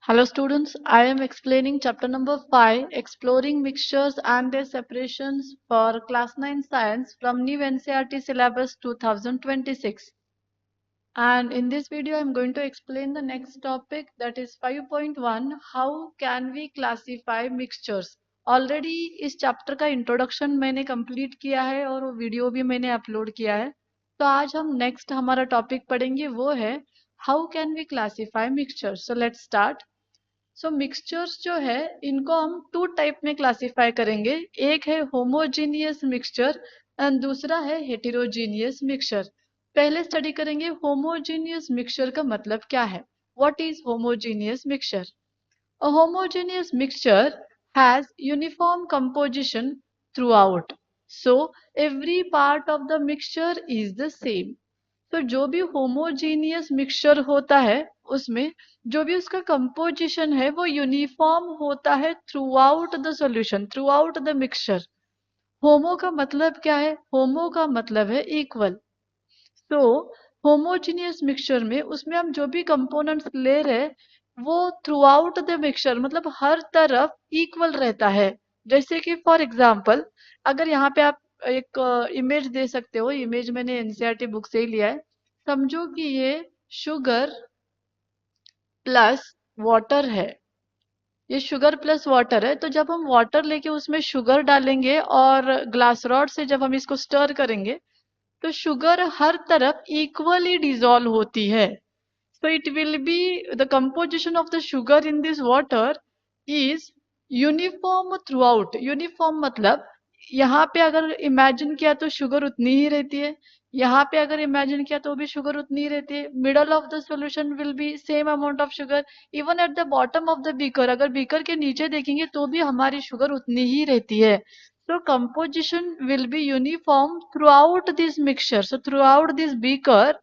Hello students, I am explaining chapter number 5, exploring mixtures and their separations for class 9 science from new NCERT syllabus 2026. And in this video I am going to explain the next topic, that is 5.1, how can we classify mixtures. Already इस chapter का introduction मैंने complete किया है और वो video भी मैंने upload किया है। तो आज हम नेक्स्ट हमारा टॉपिक पढ़ेंगे, वो है how can we classify mixtures. So let's start. So mixtures जो है इनको हम टू टाइप में क्लासिफाई करेंगे, एक है होमोजीनियस मिक्सचर एंड दूसरा है हेटेरोजीनियस मिक्सचर। पहले स्टडी करेंगे होमोजीनियस मिक्सचर का मतलब क्या है। What is homogeneous mixture? A homogeneous mixture has uniform composition throughout, so every part of the mixture is the same. तो जो भी होमोजीनियस मिक्सचर होता है उसमें जो भी उसका कंपोजिशन है वो यूनिफॉर्म होता है throughout the solution, throughout the mixture. Homo का मतलब क्या है? होमो का मतलब है इक्वल। तो होमोजीनियस मिक्सचर में उसमें हम जो भी कंपोनेंट्स ले रहे हैं वो थ्रू आउट द मिक्सचर मतलब हर तरफ इक्वल रहता है। जैसे कि फॉर एग्जाम्पल अगर यहाँ पे आप एक इमेज दे सकते हो, इमेज मैंने एनसीईआरटी बुक से ही लिया है। समझो कि ये शुगर प्लस वाटर है, ये शुगर प्लस वाटर है। तो जब हम वाटर लेके उसमें शुगर डालेंगे और ग्लास रॉड से जब हम इसको स्टर करेंगे तो शुगर हर तरफ इक्वली डिजोल्व होती है। So it will be the composition of the sugar in this water is uniform throughout. Uniform मतलब यहाँ पे अगर इमेजिन किया तो शुगर उतनी ही रहती है, यहाँ पे अगर इमेजिन किया तो भी शुगर उतनी ही रहती है। Middle of the solution will be same amount of sugar. Even at the bottom of the beaker, अगर बीकर के नीचे देखेंगे तो भी हमारी शुगर उतनी ही रहती है। So composition will be uniform throughout this mixture. So throughout this beaker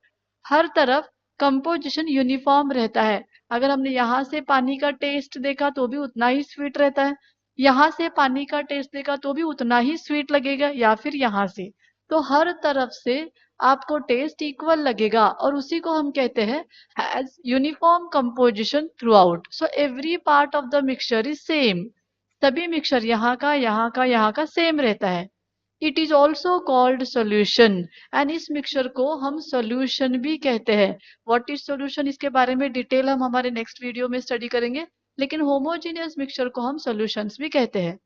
हर तरफ कंपोजिशन यूनिफॉर्म रहता है। अगर हमने यहाँ से पानी का टेस्ट देखा तो भी उतना ही स्वीट रहता है, यहाँ से पानी का टेस्ट देखा तो भी उतना ही स्वीट लगेगा, या फिर यहाँ से। तो हर तरफ से आपको टेस्ट इक्वल लगेगा और उसी को हम कहते हैं has uniform composition through out. So every part of the mixture is same. सभी मिक्सचर यहाँ का यहाँ का यहाँ का सेम रहता है। It is also called solution, and इस मिक्सचर को हम सोल्यूशन भी कहते हैं। व्हाट इज सोल्यूशन, इसके बारे में डिटेल हम हमारे नेक्स्ट वीडियो में स्टडी करेंगे, लेकिन होमोजीनियस मिक्सचर को हम सोल्यूशंस भी कहते हैं।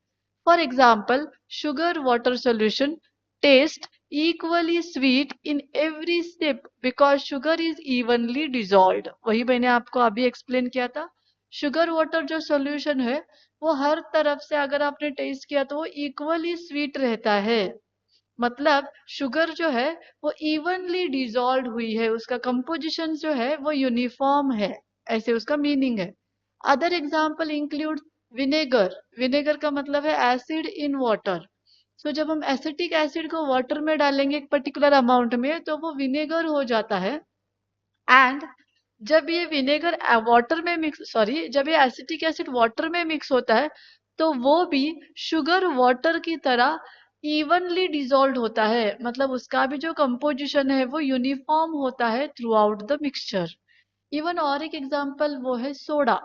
For example sugar water solution taste equally sweet in every step because sugar is evenly dissolved. वही मैंने आपको अभी एक्सप्लेन किया था। शुगर वाटर जो सोल्यूशन है वो हर तरफ से अगर आपने टेस्ट किया तो वो इक्वली स्वीट रहता है। मतलब शुगर जो है वो इवनली डिजॉल्व हुई है, उसका कंपोजिशन जो है वो यूनिफॉर्म है, ऐसे उसका मीनिंग है। Other example include vinegar. Vinegar का मतलब है एसिड इन वाटर। सो जब हम एसिटिक एसिड को वाटर में डालेंगे एक पर्टिकुलर अमाउंट में तो वो विनेगर हो जाता है। एंड जब ये विनेगर वाटर में मिक्स सॉरी जब ये एसिटिक एसिड वाटर में मिक्स होता है तो वो भी शुगर वाटर की तरह इवनली डिजॉल्व होता है, मतलब उसका भी जो कंपोजिशन है वो यूनिफॉर्म होता है throughout the mixture. Even और एक एग्जांपल वो है सोडा।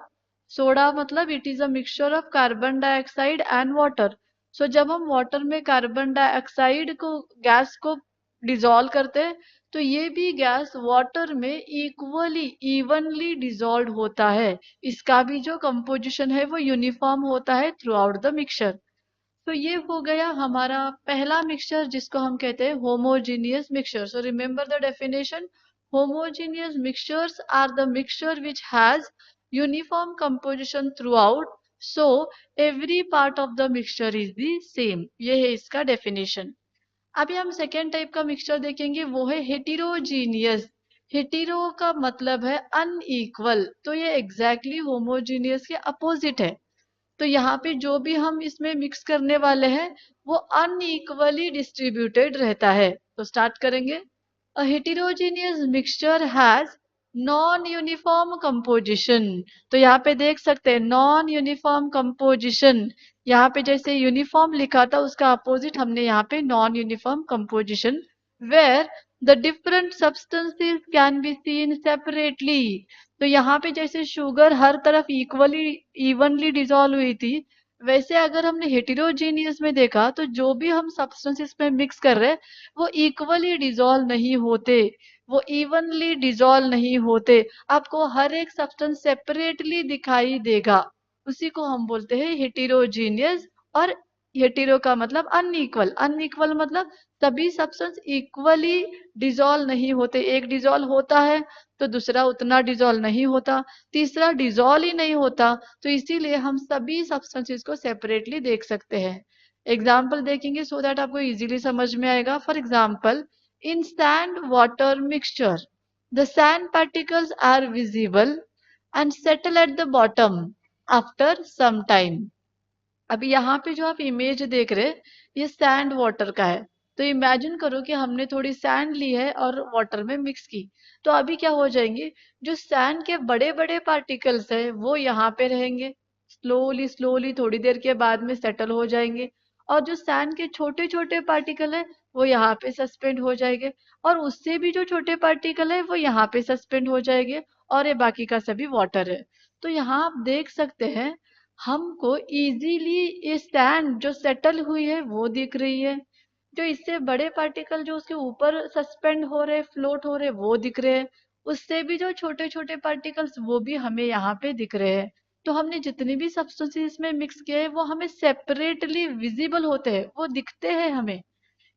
सोडा मतलब it is a mixture of carbon dioxide and water. So जब हम वाटर में कार्बन डाइऑक्साइड को गैस को डिजॉल्व करते हैं तो ये भी गैस वाटर में इक्वली इवनली डिजॉल्व होता है। इसका भी जो कंपोजिशन है वो यूनिफॉर्म होता है थ्रू आउट द मिक्सचर। तो ये हो गया हमारा पहला मिक्सचर जिसको हम कहते हैं homogeneous mixture. So remember the definition, homogeneous mixtures are the mixture which has uniform composition throughout, so every part of the mixture is the same। ये है इसका डेफिनेशन। अभी हम सेकेंड टाइप का मिक्सचर देखेंगे, वो है हेटेरोजीनियस। हेटेरो का मतलब है अनइक्वल, तो ये एग्जैक्टली होमोजीनियस के अपोजिट है। तो यहाँ पे जो भी हम इसमें मिक्स करने वाले हैं वो अनइक्वली डिस्ट्रीब्यूटेड रहता है। तो स्टार्ट करेंगे। A heterogeneous mixture has non uniform composition. तो यहाँ पे देख सकते हैं नॉन यूनिफॉर्म कंपोजिशन। यहाँ पे जैसे यूनिफॉर्म लिखा था उसका अपोजिट हमने यहाँ पे non uniform composition, where the different substances can be seen separately. तो यहाँ पे जैसे शुगर हर तरफ इक्वली इवनली डिजोल्व हुई थी, वैसे अगर हमने हेटेरोजीनियस में देखा तो जो भी हम सब्सटेंसेस में मिक्स कर रहे हैं वो इक्वली डिजोल्व नहीं होते, वो इवनली डिजोल्व नहीं होते, आपको हर एक सब्सटेंस सेपरेटली दिखाई देगा। उसी को हम बोलते हैं हेटेरोजीनियस। और हेटेरो का मतलब अनइक्वल, अनइक्वल मतलब सभी सब्सटेंस इक्वली डिजोल्व नहीं होते, एक डिजोल्व होता है तो दूसरा उतना डिजोल्व नहीं होता, तीसरा डिजोल्व ही नहीं होता। तो इसीलिए हम सभी सब्सटेंसेस को सेपरेटली देख सकते हैं। एग्जाम्पल देखेंगे सो दैट आपको इजीली समझ में आएगा। For example, in sand water mixture the sand particles are visible and settle at the bottom after some time. अभी यहाँ पे जो आप इमेज देख रहे हैं ये सैंड वाटर का है। तो इमेजिन करो कि हमने थोड़ी सैंड ली है और वाटर में मिक्स की, तो अभी क्या हो जाएंगे, जो सैंड के बड़े बड़े पार्टिकल्स है वो यहाँ पे रहेंगे, स्लोली स्लोली थोड़ी देर के बाद में सेटल हो जाएंगे, और जो सैंड के छोटे छोटे पार्टिकल है वो यहाँ पे सस्पेंड हो जाएंगे, और उससे भी जो छोटे पार्टिकल है वो यहाँ पे सस्पेंड हो जाएंगे, और ये बाकी का सभी वाटर है। तो यहाँ आप देख सकते हैं हमको इजीली ये सैंड जो सेटल हुई है वो दिख रही है, जो इससे बड़े पार्टिकल जो उसके ऊपर सस्पेंड हो रहे फ्लोट हो रहे वो दिख रहे हैं, उससे भी जो छोटे छोटे पार्टिकल्स वो भी हमें यहाँ पे दिख रहे हैं। तो हमने जितने भी सब्सटेंसेस में मिक्स किए हैं वो हमें सेपरेटली विजिबल होते हैं, वो दिखते हैं हमें।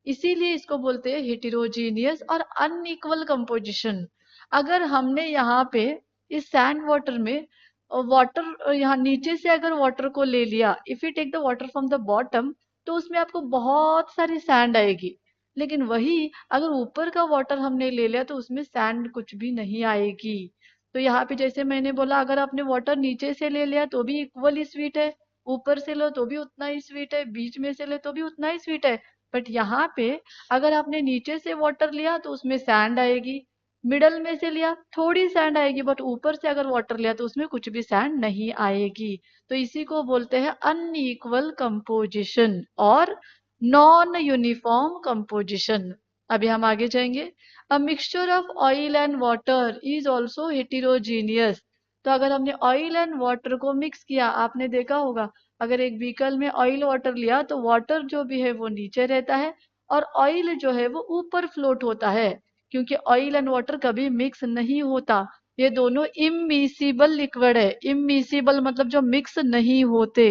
इसीलिए इसको बोलते हैं हेटेरोजीनियस और अनइक्वल कंपोजिशन। अगर हमने यहाँ पे इस सैंड वाटर में वाटर यहाँ नीचे से अगर वाटर को ले लिया, if you take the water from the bottom, तो उसमें आपको बहुत सारी सैंड आएगी। लेकिन वही अगर ऊपर का वाटर हमने ले लिया तो उसमें सैंड कुछ भी नहीं आएगी। तो यहाँ पे जैसे मैंने बोला, अगर आपने वाटर नीचे से ले लिया तो भी इक्वली स्वीट है, ऊपर से लो तो भी उतना ही स्वीट है, बीच में से ले तो भी उतना ही स्वीट है। बट यहाँ पे अगर आपने नीचे से वाटर लिया तो उसमें सैंड आएगी, मिडल में से लिया थोड़ी सैंड आएगी, बट ऊपर से अगर वाटर लिया तो उसमें कुछ भी सैंड नहीं आएगी। तो इसी को बोलते हैं अनइक्वल कंपोजिशन और नॉन यूनिफॉर्म कंपोजिशन। अभी हम आगे जाएंगे। अ mixture of oil and water is also heterogeneous. तो अगर हमने ऑयल एंड वाटर को मिक्स किया, आपने देखा होगा अगर एक बीकर में ऑयल वाटर लिया तो वाटर जो भी है वो नीचे रहता है और ऑयल जो है वो ऊपर फ्लोट होता है, क्योंकि ऑयल एंड वाटर कभी मिक्स नहीं होता, ये दोनों इमिसिबल लिक्विड है। इमिसिबल मतलब जो मिक्स नहीं होते।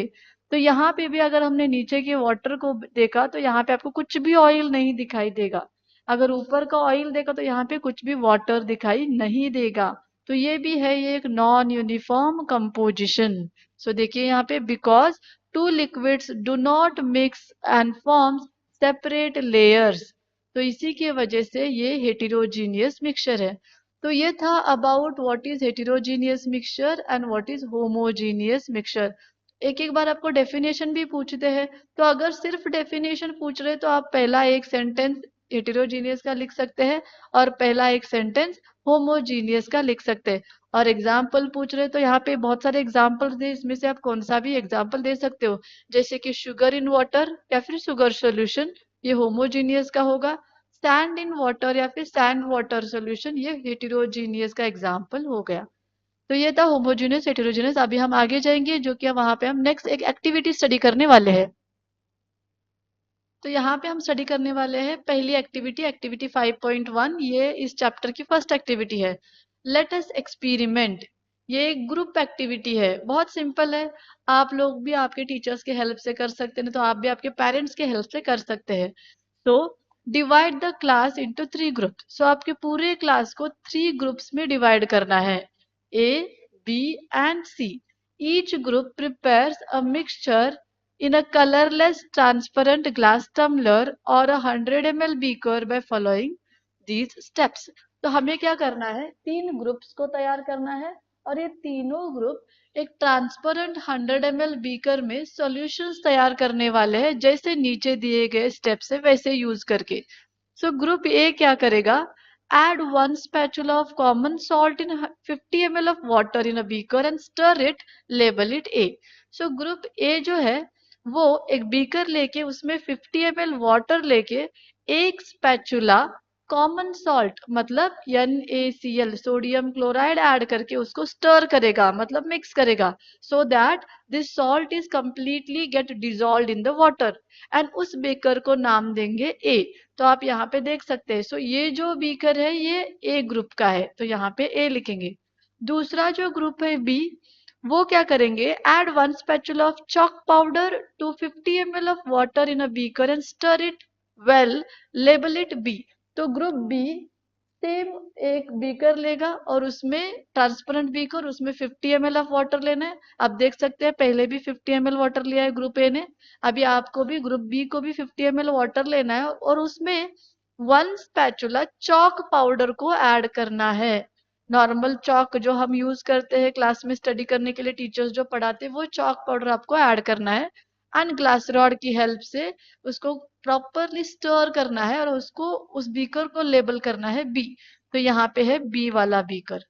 तो यहाँ पे भी अगर हमने नीचे के वाटर को देखा तो यहाँ पे आपको कुछ भी ऑयल नहीं दिखाई देगा, अगर ऊपर का ऑयल देखा तो यहाँ पे कुछ भी वाटर दिखाई नहीं देगा। तो ये भी है, ये एक नॉन यूनिफॉर्म कंपोजिशन। सो देखिए यहाँ पे, because two liquids do not mix and forms separate layers. तो इसी की वजह से ये हेटेरोजीनियस मिक्सचर है। तो ये था about what is heterogeneous mixture and what is homogeneous mixture. एक एक बार आपको डेफिनेशन भी पूछते हैं, तो अगर सिर्फ डेफिनेशन पूछ रहे तो आप पहला एक सेंटेंस हेटेरोजीनियस का लिख सकते हैं और पहला एक सेंटेंस होमोजीनियस का लिख सकते हैं। और एग्जाम्पल पूछ रहे तो यहाँ पे बहुत सारे एग्जाम्पल्स दे, इसमें से आप कौन सा भी एग्जाम्पल दे सकते हो, जैसे कि शुगर इन वाटर या फिर शुगर सोल्यूशन, ये होमोजीनियस का होगा। सैंड इन वाटर या फिर सैंड वाटर सोल्यूशन, ये हेटेरोजीनियस का एग्जाम्पल हो गया। तो ये था होमोजीनियस हेटेरोजीनियस। अभी हम आगे जाएंगे जो कि वहां पे हम नेक्स्ट एक एक्टिविटी स्टडी करने वाले हैं। तो यहाँ पे हम स्टडी करने वाले हैं पहली एक्टिविटी, एक्टिविटी 5.1। ये इस चैप्टर की फर्स्ट एक्टिविटी है। Let us experiment. ये एक ग्रुप एक्टिविटी है, बहुत सिंपल है। आप लोग भी आपके टीचर्स के हेल्प से कर सकते हैं, तो आप भी आपके पेरेंट्स के हेल्प से कर सकते हैं। तो divide the class into 3 groups. So आपके पूरे क्लास को 3 ग्रुप्स में डिवाइड करना है, A, B and C. Each group prepares a mixture in a colorless transparent glass tumbler or a 100 ml beaker by following these steps। तो हमें क्या करना है, 3 ग्रुप्स को तैयार करना है और ये तीनों ग्रुप एक ट्रांसपेरेंट 100 ml बीकर में सॉल्यूशंस तैयार करने वाले हैं, जैसे नीचे दिए गए स्टेप्स है वैसे यूज करके। सो ग्रुप ए क्या करेगा, add 1 spatula of common salt in 50 ml of water in a beaker and stir it, label it A। So group A जो है वो एक बीकर लेके उसमें 50 ml वाटर लेके एक स्पैचुला कॉमन सॉल्ट मतलब NaCl सोडियम क्लोराइड ऐड करके उसको स्टर करेगा मतलब मिक्स करेगा, so that this salt is completely gate dissolve in the water, and उस बीकर को नाम देंगे ए। तो आप यहाँ पे देख सकते हैं, सो ये जो बीकर है ये ए ग्रुप का है, तो यहाँ पे ए लिखेंगे। दूसरा जो ग्रुप है बी, वो क्या करेंगे, add 1 spatula of chalk powder to 50 ml of water in a beaker and stir it well, label it B। तो ग्रुप बी सेम एक बीकर लेगा और उसमें ट्रांसपेरेंट बीकर, उसमें 50 ml ऑफ वाटर लेना है। आप देख सकते हैं पहले भी 50 ml वाटर लिया है ग्रुप ए ने, अभी आपको भी ग्रुप बी को भी 50 ml वाटर लेना है और उसमें 1 spatula chalk पाउडर को ऐड करना है। नॉर्मल चौक जो हम यूज करते हैं क्लास में स्टडी करने के लिए, टीचर्स जो पढ़ाते हैं वो चौक पाउडर आपको ऐड करना है, एंड ग्लास रॉड की हेल्प से उसको प्रॉपरली स्टर करना है और उसको उस बीकर को लेबल करना है बी। तो यहाँ पे है बी वाला बीकर।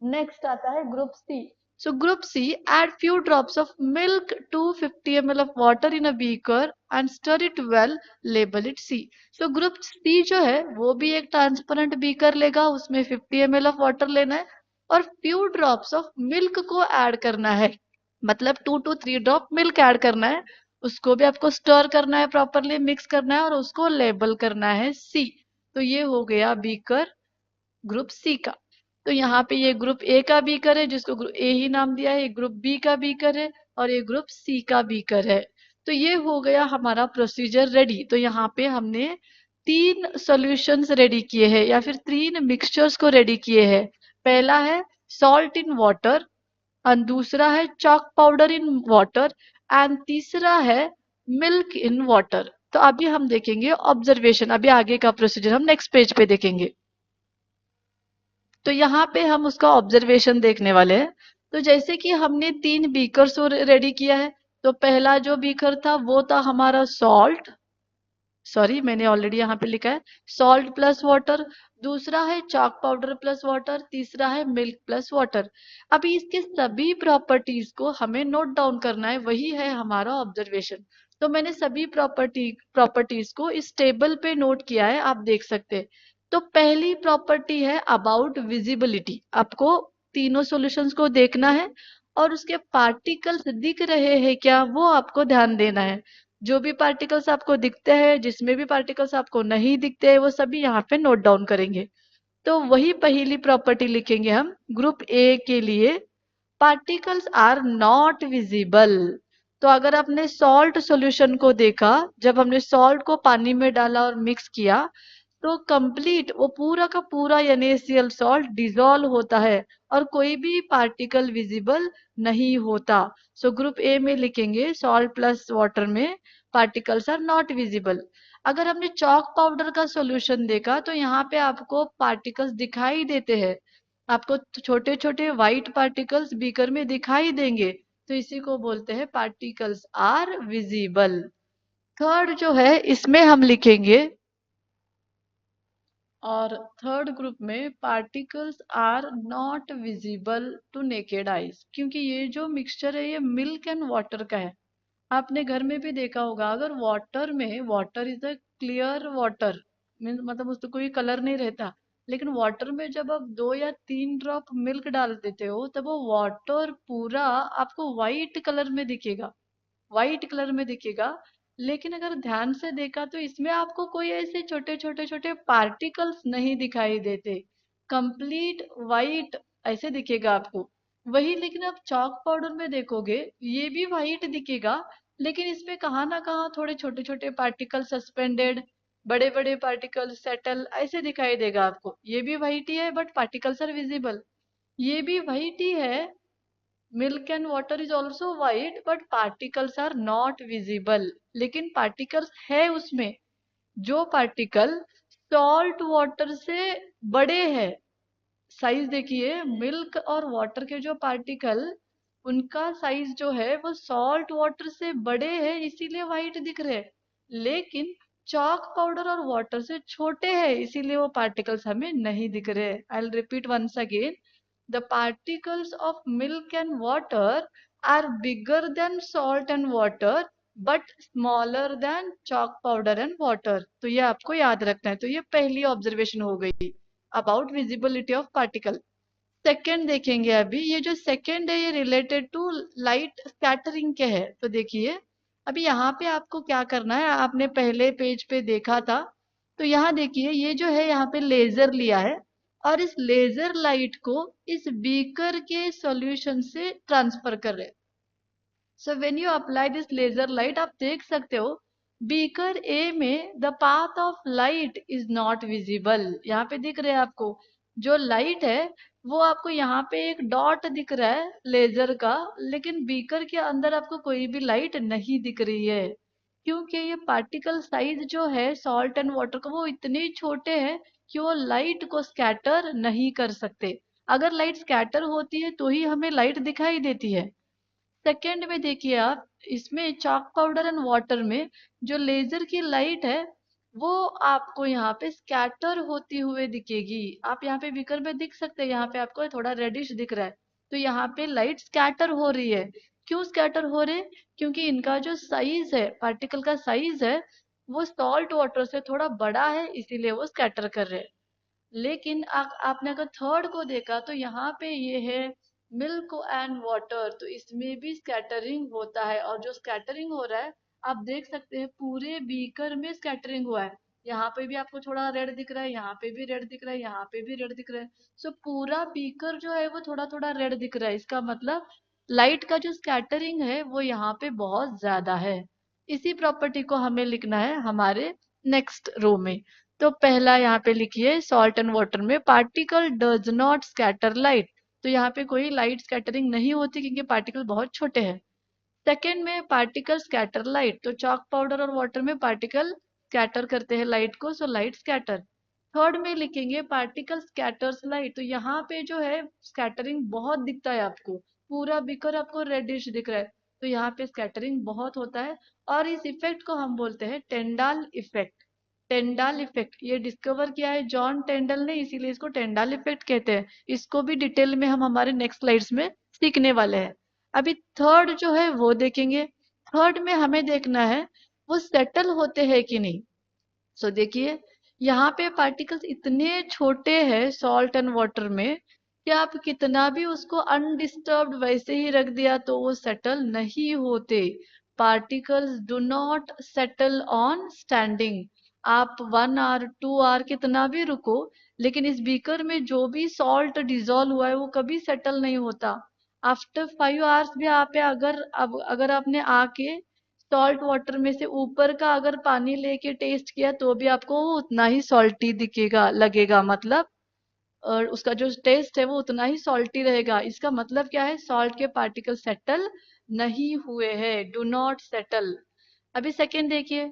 नेक्स्ट आता है group C. So group C, add few drops of milk to 50 ml of water in a beaker and stir it well, label it C। So group C जो है वो भी एक ट्रांसपेरेंट बीकर लेगा, उसमें 50 ml of water लेना है और few drops of milk को ऐड करना है, मतलब 2 to 3 ड्रॉप मिल्क ऐड करना है, उसको भी आपको स्टर करना है, प्रॉपरली मिक्स करना है और उसको लेबल करना है C। तो ये हो गया बीकर ग्रुप सी का। तो यहाँ पे ये ग्रुप ए का बीकर है जिसको ग्रुप ए ही नाम दिया है, ये ग्रुप बी का बीकर है और ये ग्रुप सी का बीकर है। तो ये हो गया हमारा प्रोसीजर रेडी। तो यहाँ पे हमने 3 सॉल्यूशंस रेडी किए हैं या फिर 3 मिक्सचर्स को रेडी किए हैं। पहला है सॉल्ट इन वाटर, और दूसरा है chalk powder in water, and तीसरा है मिल्क इन वाटर। तो अभी हम देखेंगे ऑब्जर्वेशन, अभी आगे का प्रोसीजर हम नेक्स्ट पेज पे देखेंगे। तो यहाँ पे हम उसका ऑब्जर्वेशन देखने वाले हैं। तो जैसे कि हमने 3 बीकर्स रेडी किया है, तो पहला जो बीकर था वो था हमारा सॉल्ट, सॉरी मैंने ऑलरेडी यहाँ पे लिखा है सॉल्ट प्लस वाटर, दूसरा है चॉक पाउडर प्लस वाटर, तीसरा है मिल्क प्लस वाटर। अभी इसके सभी प्रॉपर्टीज को हमें नोट डाउन करना है, वही है हमारा ऑब्जर्वेशन। तो मैंने सभी प्रॉपर्टीज को इस टेबल पे नोट किया है, आप देख सकते हैं। तो पहली प्रॉपर्टी है अबाउट विजिबिलिटी, आपको तीनों सॉल्यूशंस को देखना है और उसके पार्टिकल्स दिख रहे हैं क्या वो आपको ध्यान देना है। जो भी पार्टिकल्स आपको दिखते हैं, जिसमें भी पार्टिकल्स आपको नहीं दिखते हैं, वो सभी यहाँ पे नोट डाउन करेंगे। तो वही पहली प्रॉपर्टी लिखेंगे हम ग्रुप ए के लिए, पार्टिकल्स आर नॉट विजिबल। तो अगर आपने सॉल्ट सॉल्यूशन को देखा, जब हमने सॉल्ट को पानी में डाला और मिक्स किया तो कंप्लीट वो पूरा का पूरा NaCl सॉल्ट डिजोल्व होता है और कोई भी पार्टिकल विजिबल नहीं होता। सो ग्रुप ए में लिखेंगे सॉल्ट प्लस वाटर में पार्टिकल्स आर नॉट विजिबल। अगर हमने चॉक पाउडर का सॉल्यूशन देखा तो यहाँ पे आपको पार्टिकल्स दिखाई देते हैं, आपको छोटे छोटे व्हाइट पार्टिकल्स बीकर में दिखाई देंगे, तो इसी को बोलते हैं पार्टिकल्स आर विजिबल। थर्ड जो है इसमें हम लिखेंगे, और थर्ड ग्रुप में particles are not visible to naked eyes, क्योंकि ये जो मिक्सचर है ये मिल्क एंड वाटर का है। आपने घर में भी देखा होगा, अगर वाटर में, water is a clear water, mean मतलब उसमें कोई कलर नहीं रहता, लेकिन वाटर में जब आप 2 या 3 ड्रॉप मिल्क डाल देते हो तब वो वाटर पूरा आपको व्हाइट कलर में दिखेगा, व्हाइट कलर में दिखेगा। लेकिन अगर ध्यान से देखा तो इसमें आपको कोई ऐसे छोटे छोटे छोटे पार्टिकल्स नहीं दिखाई देते, कंप्लीट व्हाइट ऐसे दिखेगा आपको। वही लेकिन आप चॉक पाउडर में देखोगे ये भी व्हाइट दिखेगा, लेकिन इसमें कहाँ ना कहाँ थोड़े छोटे छोटे पार्टिकल सस्पेंडेड, बड़े बड़े पार्टिकल सेटल ऐसे दिखाई देगा आपको। ये भी व्हाइट ही है बट पार्टिकल्स आर विजिबल, ये भी व्हाइट ही है, milk and water is also white but particles are not visible. लेकिन पार्टिकल्स है उसमें, जो पार्टिकल सॉल्ट वाटर से बड़े हैं, साइज देखिए मिल्क और वाटर के जो पार्टिकल, उनका साइज जो है वो सॉल्ट वाटर से बड़े हैं इसीलिए व्हाइट दिख रहे हैं, लेकिन चॉक पाउडर और वाटर से छोटे हैं इसीलिए वो पार्टिकल्स हमें नहीं दिख रहे। I will repeat once again, the particles of milk and water are bigger than salt and water but smaller than chalk powder and water. तो ये आपको याद रखना है। तो ये पहली ऑब्जर्वेशन हो गई about visibility of particle. Second देखेंगे अभी, ये जो सेकंड है ये रिलेटेड टू लाइट स्कैटरिंग के है। तो देखिए अभी यहाँ पे आपको क्या करना है, आपने पहले पेज पे देखा था। तो यहाँ देखिए ये जो है यहाँ पे लेजर लिया है और इस लेजर लाइट को इस बीकर के सॉल्यूशन से ट्रांसफर कर रहे हैं। So when you apply this laser light, आप देख सकते हो बीकर ए में the path of light is not visible. यहाँ पे दिख रहा है आपको जो लाइट है वो आपको यहाँ पे एक डॉट दिख रहा है लेजर का, लेकिन बीकर के अंदर आपको कोई भी लाइट नहीं दिख रही है क्योंकि ये पार्टिकल साइज जो है सॉल्ट एंड वाटर का वो इतने छोटे हैं कि वो लाइट को स्कैटर नहीं कर सकते। अगर लाइट स्कैटर होती है तो ही हमें लाइट दिखाई देती है। सेकेंड में देखिए आप, इसमें चॉक पाउडर एंड वाटर में जो लेजर की लाइट है वो आपको यहाँ पे स्कैटर होती हुए दिखेगी। आप यहाँ पे बीकर में दिख सकते हैं, यहाँ पे आपको थोड़ा रेडिश दिख रहा है। तो यहाँ पे लाइट स्कैटर हो रही है। क्यों स्कैटर हो रहे हैं? क्योंकि इनका जो साइज है, पार्टिकल का साइज है, वो सॉल्ट वाटर से थोड़ा बड़ा है, इसीलिए वो स्कैटर कर रहे हैं। लेकिन आपने अगर थर्ड को देखा तो यहाँ पे ये है मिल्क एंड वाटर, तो इसमें भी स्कैटरिंग होता है। और जो स्कैटरिंग हो रहा है आप देख सकते हैं पूरे बीकर में स्कैटरिंग हुआ है। यहाँ पे भी आपको थोड़ा रेड दिख रहा है, यहाँ पे भी रेड दिख रहा है, यहाँ पे भी रेड दिख रहा है। सो पूरा बीकर जो है वो थोड़ा थोड़ा रेड दिख रहा है। इसका मतलब लाइट का जो स्कैटरिंग है वो यहाँ पे बहुत ज्यादा है। इसी प्रॉपर्टी को हमें लिखना है हमारे नेक्स्ट रो में। तो पहला यहाँ पे लिखिए सॉल्ट एंड वाटर में particle does not scatter light. तो यहाँ पे कोई लाइट स्कैटरिंग नहीं होती क्योंकि पार्टिकल बहुत छोटे हैं। सेकेंड में पार्टिकल स्कैटर लाइट, तो चॉक पाउडर और वाटर में पार्टिकल स्कैटर करते हैं लाइट को, सो लाइट स्कैटर। थर्ड में लिखेंगे पार्टिकल स्कैटर्स लाइट, तो यहाँ पे जो है स्कैटरिंग बहुत दिखता है आपको, पूरा बीकर आपको रेडिश दिख रहा है। तो यहाँ पे स्कैटरिंग बहुत होता है और इस इफेक्ट को हम बोलते हैं टेंडाल इफेक्ट। टेंडाल इफेक्ट ये डिस्कवर किया है जॉन टेंडल ने, इसीलिए इसको टेंडाल इफेक्ट कहते हैं। इसको भी डिटेल में हम हमारे नेक्स्ट स्लाइड्स में सीखने वाले हैं। अभी थर्ड जो है वो देखेंगे। थर्ड में हमें देखना है वो सेटल होते हैं कि नहीं। सो देखिए यहाँ पे पार्टिकल्स इतने छोटे हैं सॉल्ट एंड वाटर में कि आप कितना भी उसको अनडिस्टर्ब्ड वैसे ही रख दिया तो वो सेटल नहीं होते। Particles do not settle on standing. आप 1 आवर 2 आवर कितना भी रुको, लेकिन इस बीकर में जो भी सॉल्ट डिजोल्व हुआ है वो कभी सेटल नहीं होता। आफ्टर 5 आवर्स भी आप अगर आपने आके सॉल्ट वाटर में से ऊपर का अगर पानी लेके टेस्ट किया तो भी आपको वो उतना ही सॉल्टी दिखेगा लगेगा, मतलब और उसका जो टेस्ट है वो उतना ही सॉल्टी रहेगा। इसका मतलब क्या है, सॉल्ट के पार्टिकल सेटल नहीं हुए हैं, डू नॉट सेटल। अभी सेकेंड देखिए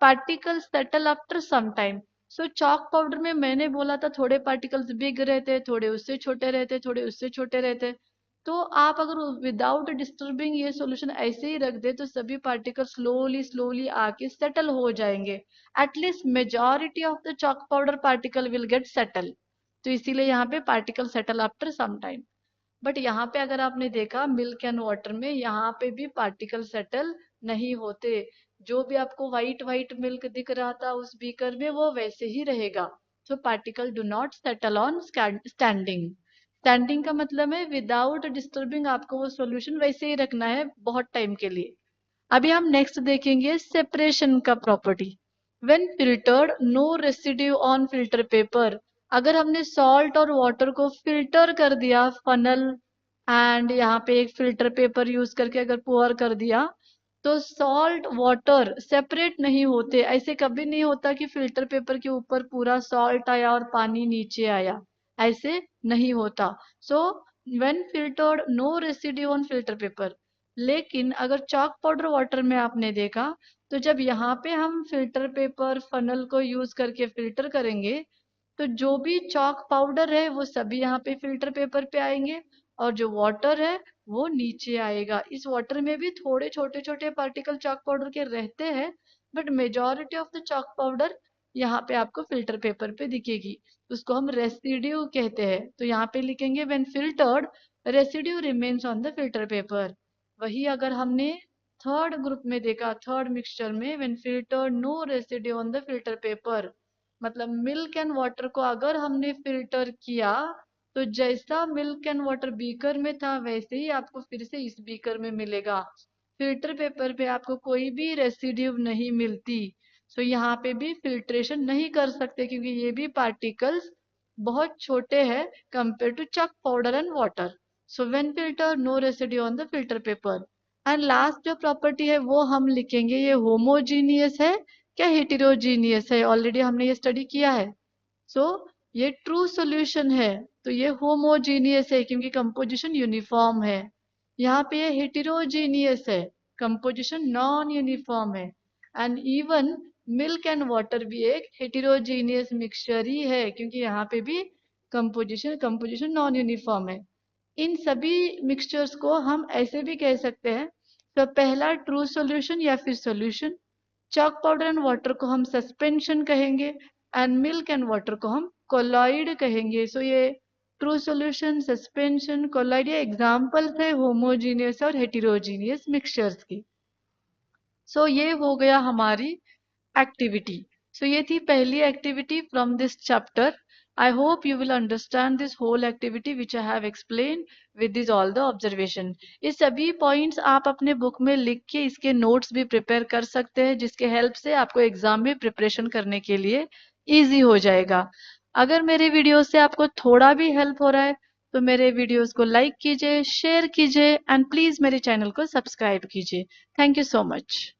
particle settle after some time. So chalk powder में मैंने बोला था थोड़े पार्टिकल्स बिग रहते, थोड़े उससे छोटे रहते, थोड़े उससे छोटे रहते। तो आप अगर विदाउट डिस्टर्बिंग ये सॉल्यूशन ऐसे ही रख दे तो सभी पार्टिकल स्लोली स्लोली आके सेटल हो जाएंगे। At least majority of the chalk powder particle will get settle. तो इसीलिए यहाँ पे particle settle after some time. But यहाँ पे अगर आपने देखा मिल्क एंड वाटर में यहाँ पे भी पार्टिकल सेटल नहीं होते। जो भी आपको व्हाइट व्हाइट मिल्क दिख रहा था उस बीकर में वो वैसे ही रहेगा। तो particle do not settle on standing. Standing का मतलब है विदाउट डिस्टर्बिंग आपको वो सॉल्यूशन वैसे ही रखना है बहुत टाइम के लिए। अभी हम नेक्स्ट देखेंगे सेपरेशन का property. When filtered no residue on filter paper. अगर हमने सॉल्ट और वाटर को फिल्टर कर दिया फनल एंड यहाँ पे एक फिल्टर पेपर यूज करके अगर पोर कर दिया तो सॉल्ट वाटर सेपरेट नहीं होते। ऐसे कभी नहीं होता कि फिल्टर पेपर के ऊपर पूरा सॉल्ट आया और पानी नीचे आया, ऐसे नहीं होता। So when filtered no residue on filter paper. लेकिन अगर चॉक पाउडर वाटर में आपने देखा तो जब यहाँ पे हम फिल्टर पेपर फनल को यूज करके फिल्टर करेंगे तो जो भी चॉक पाउडर है वो सभी यहाँ पे फिल्टर पेपर पे आएंगे और जो वाटर है वो नीचे आएगा। इस वाटर में भी थोड़े छोटे छोटे पार्टिकल चॉक पाउडर के रहते हैं, but majority of the chalk powder यहाँ पे आपको फिल्टर पेपर पे दिखेगी। उसको हम रेसिड्यू कहते हैं। तो यहाँ पे लिखेंगे when filtered residue remains on the filter paper. वही अगर हमने थर्ड ग्रुप में देखा, थर्ड मिक्सचर में when filter no residue on the filter paper, मतलब मिल्क एंड वाटर को अगर हमने फिल्टर किया तो जैसा मिल्क एंड वाटर बीकर में था वैसे ही आपको फिर से इस बीकर में मिलेगा। फिल्टर पेपर पे आपको कोई भी रेसिड्यू नहीं मिलती। सो यहाँ पे भी फिल्ट्रेशन नहीं कर सकते क्योंकि ये भी पार्टिकल्स बहुत छोटे हैं compare to chalk powder and water. So when filter no residue on the filter paper. And last जो प्रॉपर्टी है वो हम लिखेंगे ये होमोजीनियस है क्या हेटेरोजीनियस है, ऑलरेडी हमने ये स्टडी किया है। सो ये ट्रू सॉल्यूशन है तो ये होमोजीनियस है क्योंकि कंपोजिशन यूनिफॉर्म है। यहाँ पे ये हेटेरोजीनियस है, कंपोजिशन नॉन यूनिफॉर्म है। And even milk and water भी एक हेटेरोजीनियस मिक्सचर ही है क्योंकि यहाँ पे भी कंपोजिशन नॉन यूनिफॉर्म है। इन सभी मिक्सचर्स को हम ऐसे भी कह सकते हैं, तो पहला ट्रू सॉल्यूशन या फिर solution, chalk powder and water को हम सस्पेंशन कहेंगे एंड मिल्क एंड वाटर को हम कोलॉइड कहेंगे। सो ये ट्रू सॉल्यूशन, सस्पेंशन, कोलॉइड ये एग्जांपल्स है होमोजीनियस और हेटेरोजीनियस मिक्सचर्स की। सो ये हो गया हमारी activity. So ये थी पहली activity from this chapter. I hope you will understand this whole activity which I have explained with this all the observation. ये सभी points आप अपने book में लिख के इसके notes भी prepare कर सकते हैं जिसके help से आपको exam में preparation करने के लिए easy हो जाएगा। अगर मेरे वीडियो से आपको थोड़ा भी help हो रहा है तो मेरे वीडियोस को like कीजिए, share कीजिए and please मेरे channel को subscribe कीजिए। Thank you so much.